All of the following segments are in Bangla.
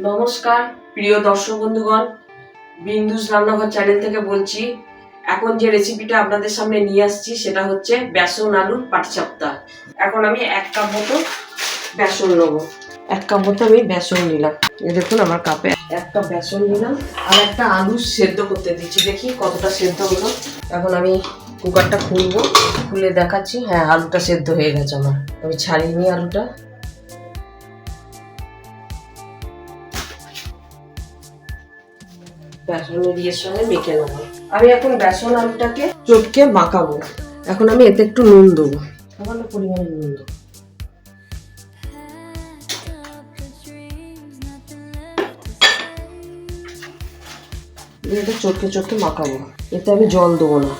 নমস্কার প্রিয় দর্শক বন্ধুগণ, বিন্দুস রান্নাঘর চ্যানেল থেকে বলছি। এখন যে রেসিপিটা আপনাদের সামনে নিয়ে আসছি সেটা হচ্ছে বেসন আলুর পাটিসাপটা। এখন আমি 1 কাপ মতো বেসন নেবো। 1 কাপ মতো আমি বেসন নিলাম। এই দেখুন আমার কাপে 1 কাপ বেসন নিলাম। আর একটা আলু সেদ্ধ করতে দিচ্ছি, দেখি কতটা সেদ্ধ হলো। এখন আমি কুকারটা খুলবো, খুলে দেখাচ্ছি। হ্যাঁ, আলুটা সেদ্ধ হয়ে গেছে আমার। আমি ছাড়িয়ে নিই আলুটা। বেসনের ইয়ের সঙ্গে মেখে নেবো। আমি এখন বেসন আলুটাকে চটকে মাখাবো। এখন আমি এতে একটু নুন দেবো, সামান্য পরিমাণে নুন দেবো। এটা চটকে চটকে মাখাবো। এতে আমি জল দেবো না,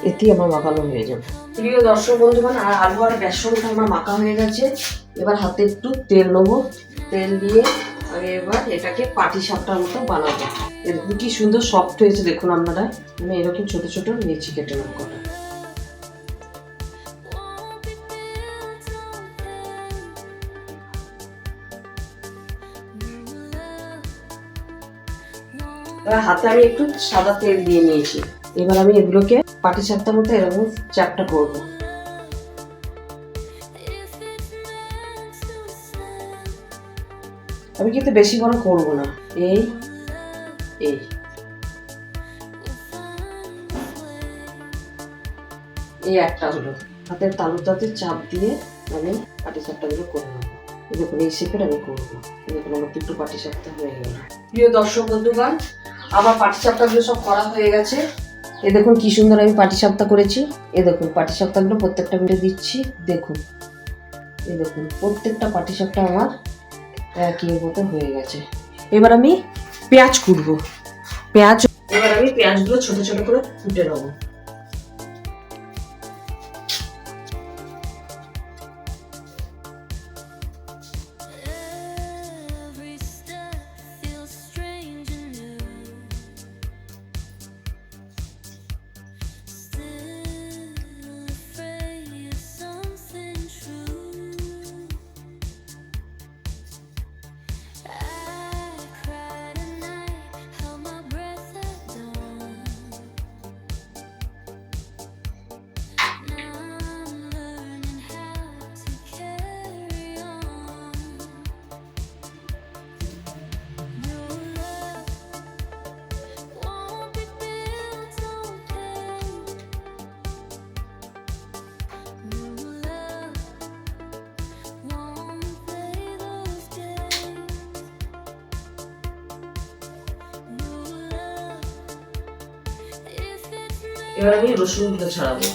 এতেই আমার মাখানো হয়ে যাবে। প্রিয় দর্শক বন্ধুগণ, আর আলু আর বেসনটা আমার মাখা হয়ে গেছে। এবার হাতে একটু তেল নেবো। তেল দিয়ে আমি এবার এটাকে পাটিসাপটার মতো বানাবো। এরকম কি সুন্দর সফট হয়েছে দেখুন আপনারা। আমি এরকম ছোট ছোট নিচি কেটে নেব কটা। এবার হাতে আমি একটু সাদা তেল দিয়ে নিয়েছি। এবার আমি এগুলোকে পাটিসাপটার মতো এরকম চ্যাপটা করবো। আমি কিন্তু বেশি বড় করবো না। এই এই এই একটা হলো। হাতের তালুটাতে চাপ দিয়ে আমি পাটিসাপটাগুলো করে নেবো। দেখুন এই শেপের আমি করবো। দেখুন আমার একটু পাটিসাপটা হয়ে গেল। প্রিয় দর্শক বন্ধুগণ, আমার পাটিসাপটাগুলো সব করা হয়ে গেছে। এ দেখুন কি সুন্দর আমি পাটিসাপটা করেছি। এ দেখুন পাটিসাপটাগুলো প্রত্যেকটা মিলে দিচ্ছি। দেখুন এই দেখুন প্রত্যেকটা পাটিসাপটা আমার একই মতো হয়ে গেছে। এবার আমি পেঁয়াজ কুটবো। এবার আমি পেঁয়াজগুলো ছোট ছোট করে কুটে নেবো। এবার আমি রসুনগুলো ছাড়াবো।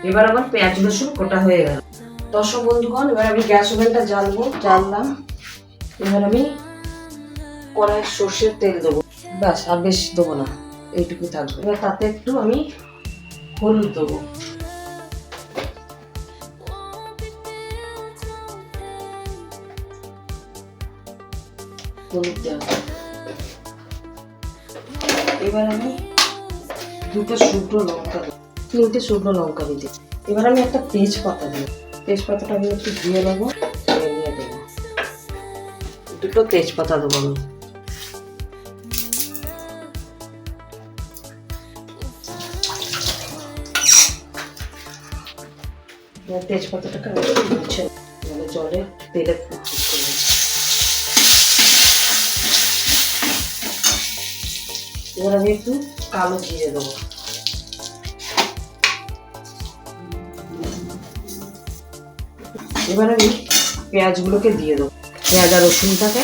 এবার আমার পেঁয়াজ রসুন কোটা হয়ে গেল। দর্শক বন্ধুগণ, এবার আমি গ্যাস ওভেনটা জ্বাললাম। এবার আমি কড়াই সর্ষের তেল দেবো, ব্যাস, আর বেশি দেবো না, এইটুকু থাকবে। এবার তাতে একটু আমি হলুদ দেবো, হলুদ দেওয়া। এবার আমি দুটো শুকনো লঙ্কা দেবো, 3টে শুকনো লঙ্কা দিই। এবার আমি একটা তেজপাতা দিই, তেজপাতাটা আমি একটু ধুয়ে নেবো, নিয়ে দেবো, দুটো তেজপাতা দেবো আমি। তেজপাতাটাকে আমি একটু মুছে মানে জলে তেলে ফুটতে করবো। এবার আমি একটু কালো জিরে দেবো, এবার আমি পেঁয়াজগুলোকে দিয়ে দেবো, পেঁয়াজ আর রসুনটাকে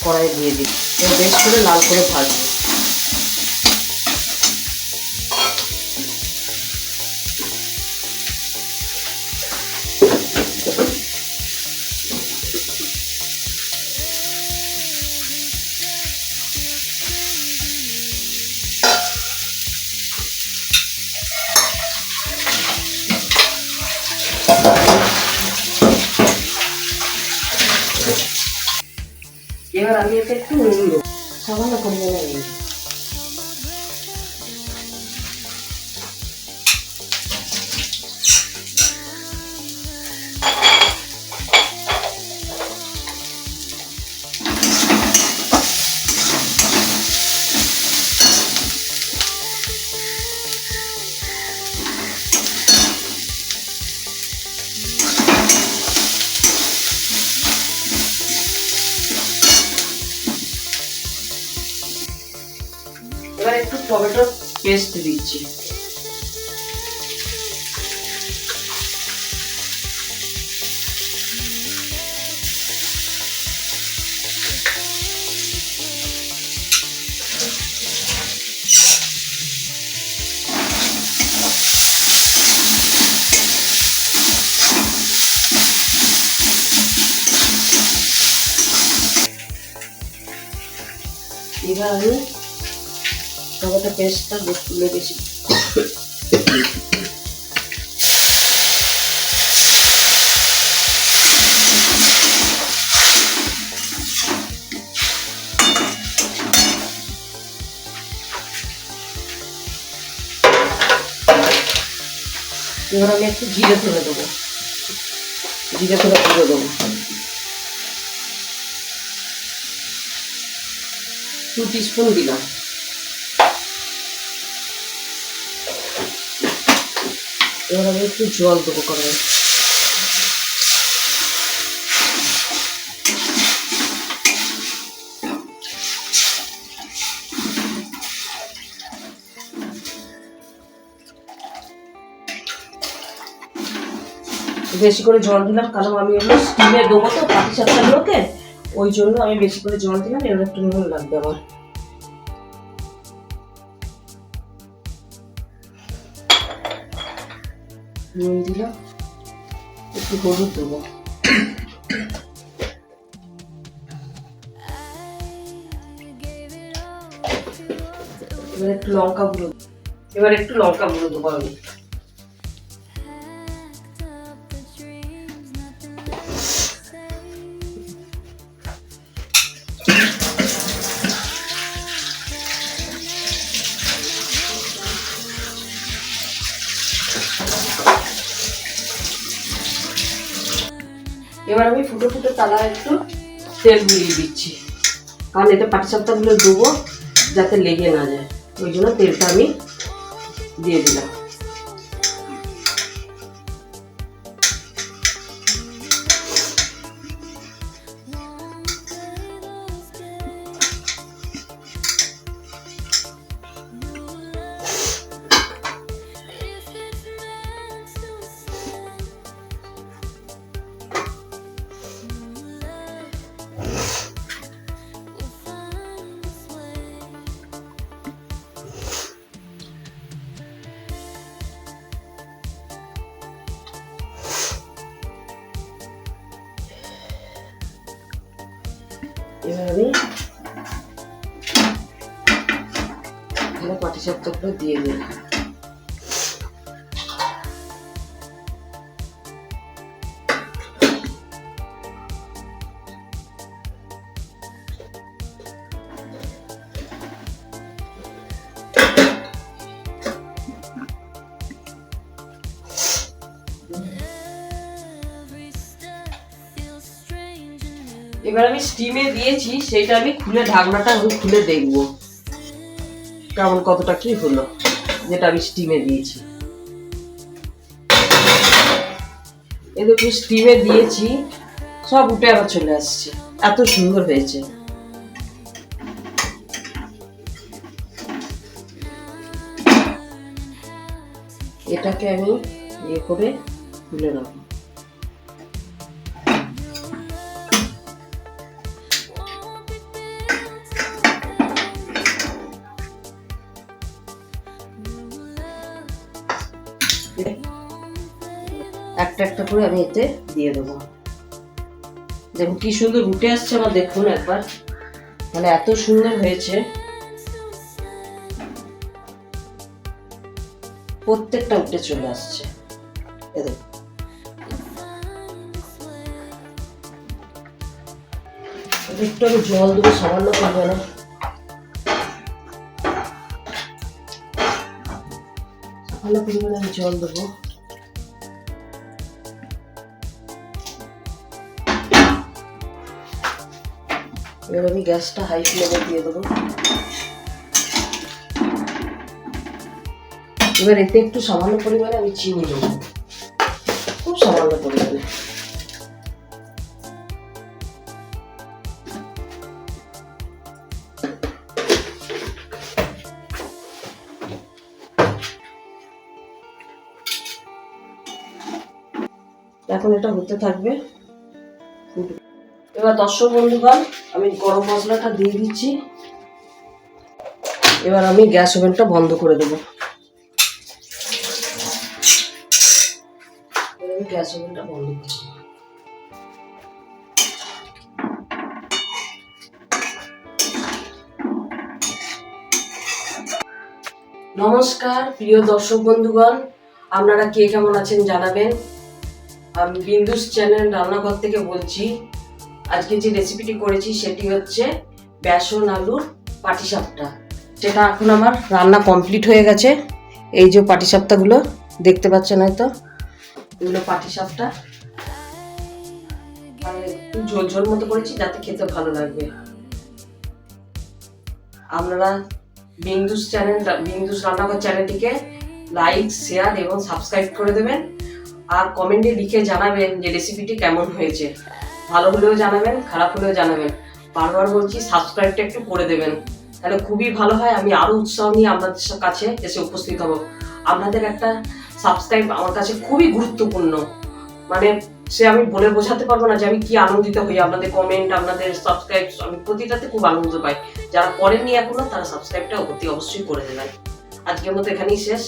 কড়াইয়ে দিয়ে দিই, এবার বেশ করে লাল করে ভাজবো। এবার আমি এতে একটু নুন দেবো, সামান্য পরিমাণে নুন। এবার একটু টমেটোর পেস্ট দিচ্ছি, এবার আমি টমেটো পেস্টটা তুলে বেশি এবার আমি একটু জিরে তুলে দেবো, জিরে তুলে পুরো দেবো, 2 টিস্পুন দিলাম। এবার আমি একটু জল দেবো কড়াই, বেশি করে জল দিলাম কারণ আমি এগুলো স্টিমে দেবো তো পাটিসাপটাগুলোকে, ওই জন্য আমি বেশি করে জল দিলাম। এবার একটু নুন লাগবে আমার, নুন দিলাম, একটু হলুদ দেবো, এবার একটু লঙ্কা গুঁড়ো দেবো আমি। এবার আমি ফুটো ফুটো তালায় একটু তেল গুলিয়ে দিচ্ছি, কারণ এতে পাটিসাপটাগুলো দেবো যাতে লেগে না যায়, ওই জন্য তেলটা আমি দিয়ে দিলাম। এবার আমি এখানে পাটিসাপটাগুলো দিয়ে দিই। এবার আমি স্টিমে দিয়েছি, সেটা আমি খুলে ঢাকনাটা আমি খুলে দেখবো কেমন কতটা কি হলো, যেটা আমি স্টিমে দিয়েছি। এই দেখুন স্টিমে দিয়েছি, সব উঠে আবার চলে আসছে, এত সুন্দর হয়েছে। এটাকে আমি ইয়ে করে তুলে নেব। একটা একটা করে আমি এতে দিয়ে দেবো। দেখুন কি সুন্দর উঠে আসছে আমার, দেখুন একবার, মানে এত সুন্দর হয়েছে। প্রত্যেকটা উঠে চলে আসছে। একটু আমি জল দেবো সামান্য পরিমাণে। সামান্য পরিমাণে আমি জল দেবো। এবার আমি গ্যাসটা হাই ফ্লেমে দিয়ে দেবো। এবার এতে একটু সামান্য পরিমাণে আমি চিনি দেবো, খুব সামান্য পরিমাণে। এখন এটা হতে থাকবে। এবার দর্শক বন্ধুগণ, আমি গরম মশলাটা দিয়ে দিচ্ছি। এবার আমি গ্যাস ওভেনটা বন্ধ করে দেবো। গ্যাস ওভেনটা বন্ধ করে দেবো। নমস্কার প্রিয় দর্শক বন্ধুগণ, আপনারা কে কেমন আছেন জানাবেন। আমি বিন্দুস চ্যানেল রান্নাঘর থেকে বলছি। আজকে যে রেসিপিটি করেছি সেটি হচ্ছে বেসন আলুর পাটিসাপটা। যেটা এখন আমার রান্না কমপ্লিট হয়ে গেছে। এই যে পাটিসাপটাগুলো দেখতে পাচ্ছেন হয়তো, এগুলো পাটিসাপটা। আর একটু ঝোল ঝোল মতো করেছি যাতে খেতে ভালো লাগবে। আপনারা বিন্দুস রান্নাঘর চ্যানেলটিকে লাইক, শেয়ার এবং সাবস্ক্রাইব করে দেবেন। আর কমেন্টে লিখে জানাবেন যে রেসিপিটি কেমন হয়েছে। ভালো হলেও জানাবেন, খারাপ হলেও জানাবেন। বারবার বলছি সাবস্ক্রাইবটা একটু করে দেবেন, তাহলে খুবই ভালো হয়। আমি আরও উৎসাহ নিয়ে আপনাদের কাছে এসে উপস্থিত হব। আপনাদের একটা সাবস্ক্রাইব আমার কাছে খুবই গুরুত্বপূর্ণ, মানে সে আমি বলে বোঝাতে পারবো না যে আমি কি আনন্দিত হই। আপনাদের কমেন্ট, আপনাদের সাবস্ক্রাইব, আমি প্রতিটাতে খুব আনন্দ পাই। যারা করেননি এখনো তারা সাবস্ক্রাইবটা অতি অবশ্যই করে দেবেন। আজকের মতো এখানেই শেষ।